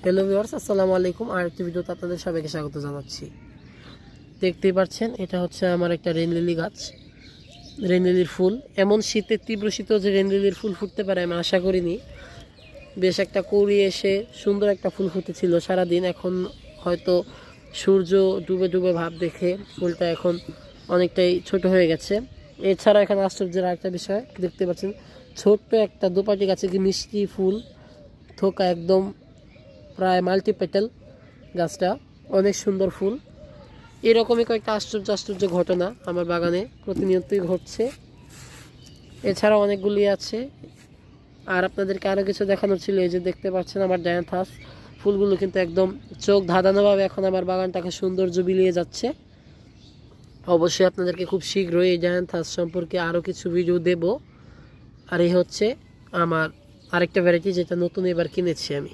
Hello viewers, আসসালামু আলাইকুম। আরেকটি ভিডিওতে আপনাদের সবাইকে স্বাগত জানাচ্ছি। দেখতেই পাচ্ছেন, এটা হচ্ছে আমার একটা রেন লিলি গাছ। রেন লিলির ফুল, এমন শীতের তীব্র শীত যে রেন লিলির ফুল ফুটতে পারে আমি আশা করিনি। বেশ একটা কড়ি এসে সুন্দর একটা ফুল ফুটেছিল সারাদিন। এখন হয়তো সূর্য ডুবে ডুবে ভাব দেখে ফুলটা এখন অনেকটাই ছোট হয়ে গেছে। এছাড়া এখানে আশ্চর্যের আরেকটা বিষয় দেখতে পাচ্ছেন, ছোট্ট একটা দোপাটি গাছে কি মিষ্টি ফুল, থোকা একদম প্রায় মাল্টিপেটাল। গাছটা অনেক সুন্দর ফুল। এরকমই কয়েকটা আশ্চর্য ঘটনা আমার বাগানে প্রতিনিয়তই ঘটছে। এছাড়া অনেকগুলি আছে। আর আপনাদেরকে আরও কিছু দেখানোর ছিল, এই যে দেখতে পাচ্ছেন আমার ডায়ান্থাস ফুলগুলো কিন্তু একদম চোখ ধাঁধানোভাবে এখন আমার বাগানটাকে সৌন্দর্য বিলিয়ে যাচ্ছে। অবশ্যই আপনাদেরকে খুব শীঘ্রই এই ডায়ান্থাস সম্পর্কে আরও কিছু ভিডিও দেব। আর এই হচ্ছে আমার আরেকটা ভ্যারাইটি, যেটা নতুন এবার কিনেছি আমি।